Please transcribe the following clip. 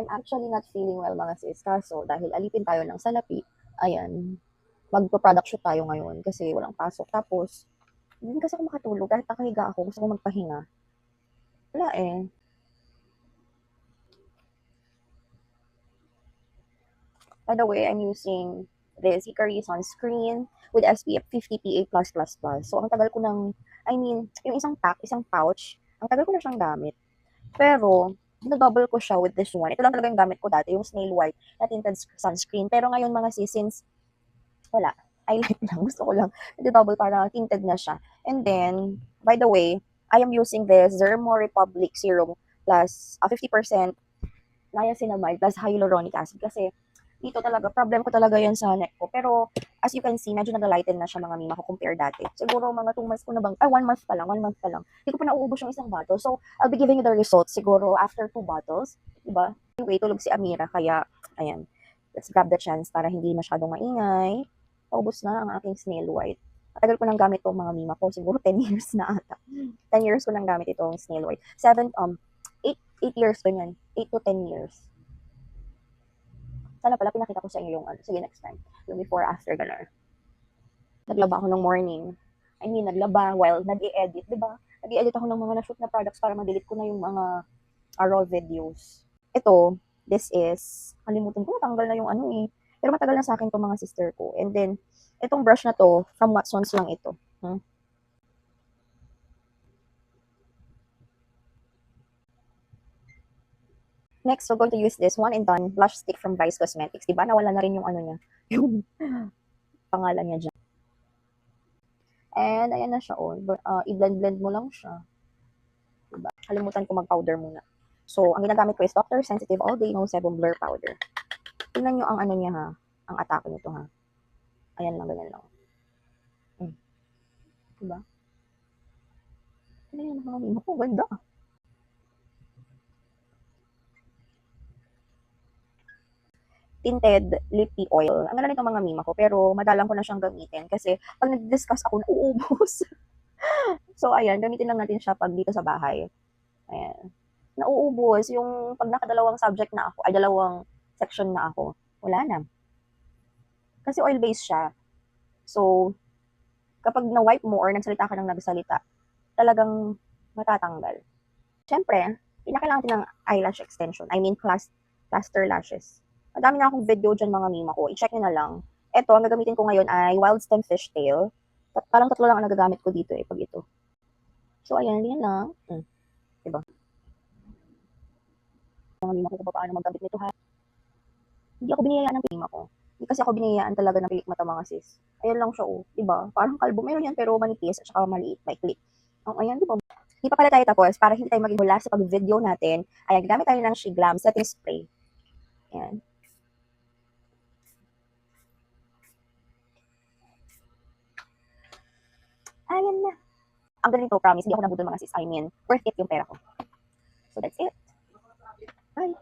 I'm actually not feeling well mga sis, kaso dahil alipin tayo ng salapi, ayan, magpa-product shoot tayo ngayon kasi walang pasok. Tapos, hindi kasi ako makatulog kahit nakahiga ako, gusto ko magpahinga. Wala eh. By the way, I'm using this Hickory sunscreen with SPF 50 PA+++. So, ang tagal ko ng, yung isang pack, isang pouch, ang tagal ko na siyang gamit. Pero, double ko siya with this one. Ito lang talaga yung gamit ko dati, yung snail white na tinted sunscreen. Pero ngayon mga sis, since wala, highlight lang, gusto ko lang, double para tinted na siya. And then, by the way, I am using this Dermo Republic Serum plus 50% niacinamide plus hyaluronic acid kasi dito talaga, problem ko talaga yan sa neck ko. Pero, as you can see, medyo nag-lighten na siya mga mima ko compare dati. Siguro mga 2 months ko na bang, 1 month pa lang, 1 month pa lang. Hindi ko pa nauubos yung isang bottle. So, I'll be giving you the results siguro after 2 bottles. Diba? Anyway, tulog si Amira, kaya, ayan, let's grab the chance para hindi masyadong maingay. Paubos na ang aking snail white. Matagal ko nang gamit itong mga mima ko, siguro 10 years na ata. 10 years ko nang gamit itong snail white. 8 years, ganyan. 8 to 10 years. Sana pala pinakita ko sa inyo yung ano. Sige, next time. Yung before, after, gano'n. Naglaba ako ng morning. Naglaba while nag-i-edit, di ba? Nag-i-edit ako ng mga na-shoot na products para ma-delete ko na yung mga raw videos. Ito, this is, kalimutan ko, natanggal na yung ano eh. Pero matagal na sa akin itong mga sister ko. And then, itong brush na to, from Watsons lang ito. Next, we're going to use this one and done blush stick from Vice Cosmetics. Diba? Nawala na rin yung ano niya. Yung pangalan niya dyan. And, ayan na siya. Oh. I-blend-blend mo lang siya. Diba? Kalimutan ko mag-powder muna. So, ang ginagamit ko is Dr. Sensitive All Day No Sebum Blur Powder. Tingnan nyo ang ano niya ha. Ang atake nito ha. Ayan lang, ganyan lang. Diba? Ano yung mga mimo ko? Ganda. Tinted lippy oil. Ang ganda nito mga mima ko, pero madalang ko na siyang gamitin kasi pag nag-discuss ako, nauubos. So, ayan, gamitin lang natin siya pag dito sa bahay. Ayan. Nauubos. Yung pag nakadalawang subject na ako, ay dalawang section na ako, wala na. Kasi oil-based siya. So, kapag na-wipe mo or nagsalita ka ng nagsalita, talagang matatanggal. Siyempre, pinakailangan natin ng eyelash extension. Cluster lashes. Madami na akong video dyan mga mima ko. I-check nyo na lang. Ito, ang gagamitin ko ngayon ay Wild Stem Fishtail. Parang 3 lang ang nagagamit ko dito pag ito. So, ayan, yan lang. Diba? Mga mima ko kung paano maggamit nito ha. Hindi ako biniyayaan ng mima ko. Hindi kasi ako biniyayaan talaga ng pilik mata mga sis. Ayan lang siya diba? Parang kalbo. Meron yan pero manipis at saka maliit, maikli. Ayan, diba? Hindi pa pala tayo tapos para hindi tayo maging hula sa pag-video natin. Ayan, gamit tayo ng Shiglam setting spray. Ayan. Ayan na. Ang ganito, promise, hindi ako nabudol mga sis. Worth it yung pera ko. So that's it. Bye.